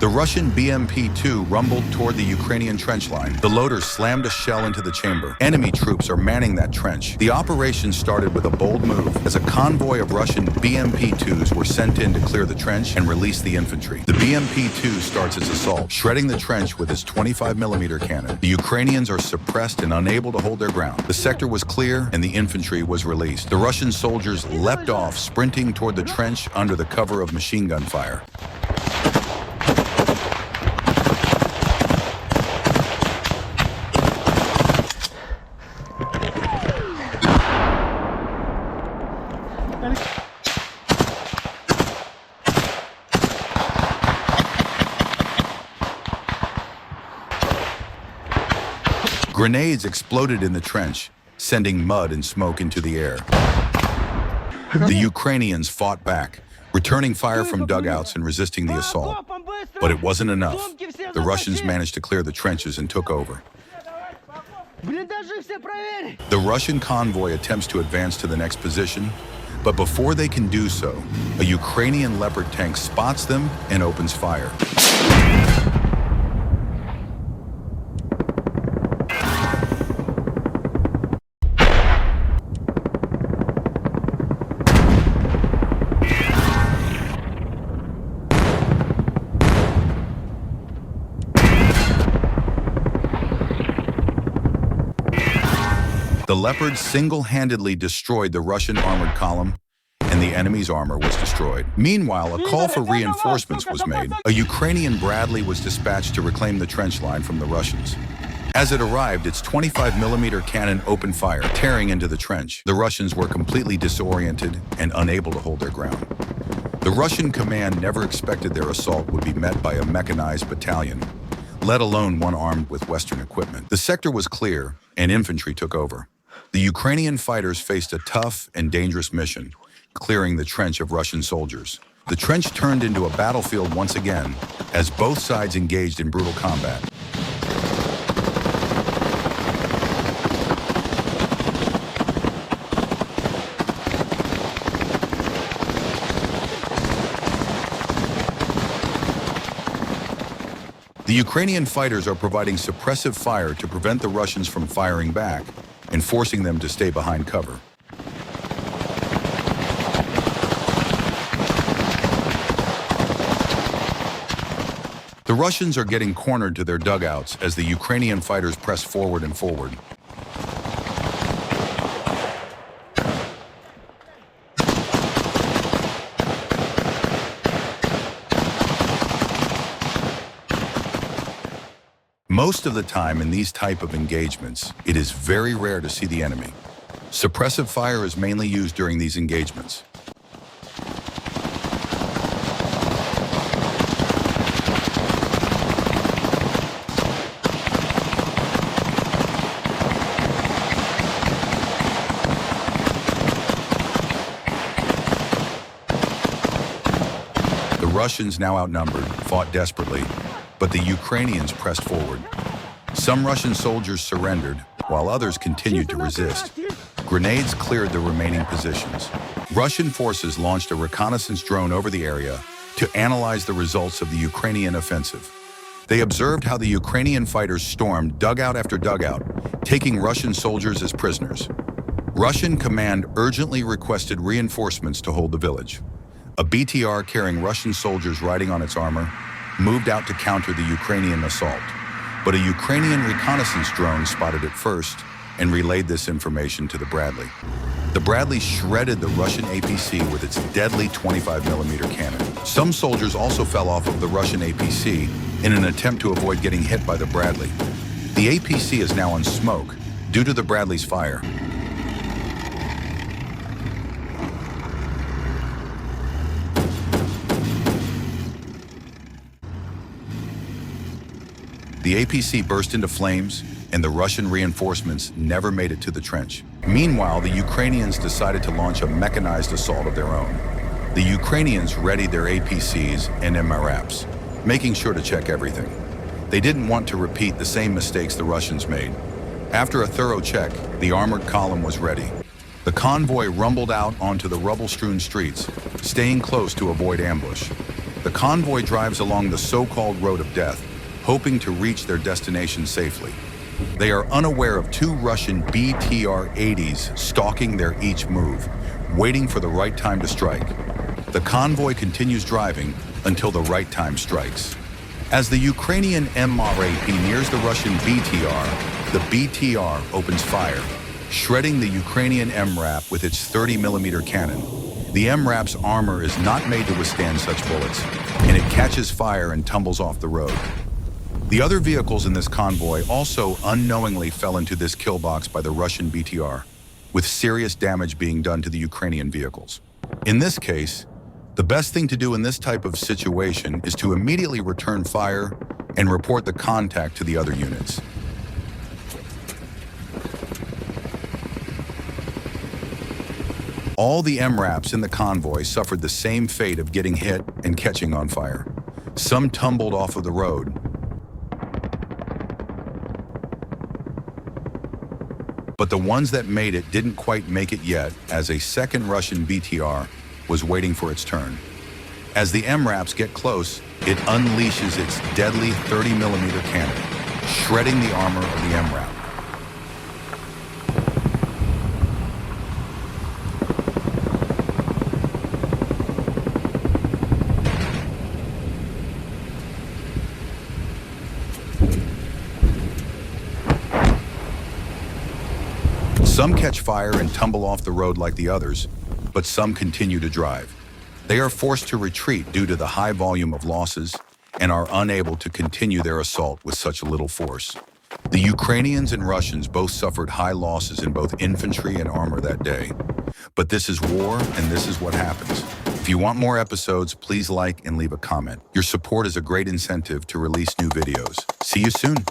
The Russian BMP-2 rumbled toward the Ukrainian trench line. The loader slammed a shell into the chamber. Enemy troops are manning that trench. The operation started with a bold move as a convoy of Russian BMP-2s were sent in to clear the trench and release the infantry. The BMP-2 starts its assault, shredding the trench with its 25mm cannon. The Ukrainians are suppressed and unable to hold their ground. The sector was clear and the infantry was released. The Russian soldiers leapt off, sprinting toward the trench under the cover of machine gun fire. Grenades exploded in the trench, sending mud and smoke into the air. The Ukrainians fought back, returning fire from dugouts and resisting the assault. But it wasn't enough. The Russians managed to clear the trenches and took over. The Russian convoy attempts to advance to the next position, but before they can do so, a Ukrainian Leopard tank spots them and opens fire. The Leopard single-handedly destroyed the Russian armored column, and the enemy's armor was destroyed. Meanwhile, a call for reinforcements was made. A Ukrainian Bradley was dispatched to reclaim the trench line from the Russians. As it arrived, its 25mm cannon opened fire, tearing into the trench. The Russians were completely disoriented and unable to hold their ground. The Russian command never expected their assault would be met by a mechanized battalion, let alone one armed with Western equipment. The sector was clear, and infantry took over. The Ukrainian fighters faced a tough and dangerous mission, clearing the trench of Russian soldiers. The trench turned into a battlefield once again, as both sides engaged in brutal combat. The Ukrainian fighters are providing suppressive fire to prevent the Russians from firing back and forcing them to stay behind cover. The Russians are getting cornered to their dugouts as the Ukrainian fighters press forward and forward. Most of the time in these type of engagements, it is very rare to see the enemy. Suppressive fire is mainly used during these engagements. The Russians, now outnumbered, fought desperately, but the Ukrainians pressed forward. Some Russian soldiers surrendered, while others continued to resist. Grenades cleared the remaining positions. Russian forces launched a reconnaissance drone over the area to analyze the results of the Ukrainian offensive. They observed how the Ukrainian fighters stormed dugout after dugout, taking Russian soldiers as prisoners. Russian command urgently requested reinforcements to hold the village. A BTR carrying Russian soldiers riding on its armor moved out to counter the Ukrainian assault. But a Ukrainian reconnaissance drone spotted it first and relayed this information to the Bradley. The Bradley shredded the Russian APC with its deadly 25mm cannon. Some soldiers also fell off of the Russian APC in an attempt to avoid getting hit by the Bradley. The APC is now on smoke due to the Bradley's fire. The APC burst into flames, and the Russian reinforcements never made it to the trench. Meanwhile, the Ukrainians decided to launch a mechanized assault of their own. The Ukrainians readied their APCs and MRAPs, making sure to check everything. They didn't want to repeat the same mistakes the Russians made. After a thorough check, the armored column was ready. The convoy rumbled out onto the rubble-strewn streets, staying close to avoid ambush. The convoy drives along the so-called road of death, hoping to reach their destination safely. They are unaware of two Russian BTR-80s stalking their each move, waiting for the right time to strike. The convoy continues driving until the right time strikes. As the Ukrainian MRAP nears the Russian BTR, the BTR opens fire, shredding the Ukrainian MRAP with its 30mm cannon. The MRAP's armor is not made to withstand such bullets, and it catches fire and tumbles off the road. The other vehicles in this convoy also unknowingly fell into this kill box by the Russian BTR, with serious damage being done to the Ukrainian vehicles. In this case, the best thing to do in this type of situation is to immediately return fire and report the contact to the other units. All the MRAPs in the convoy suffered the same fate of getting hit and catching on fire. Some tumbled off of the road, but the ones that made it didn't quite make it yet, as a second Russian BTR was waiting for its turn. As the MRAPs get close, it unleashes its deadly 30mm cannon, shredding the armor of the MRAP. Some catch fire and tumble off the road like the others, but some continue to drive. They are forced to retreat due to the high volume of losses and are unable to continue their assault with such little force. The Ukrainians and Russians both suffered high losses in both infantry and armor that day. But this is war, and this is what happens. If you want more episodes, please like and leave a comment. Your support is a great incentive to release new videos. See you soon.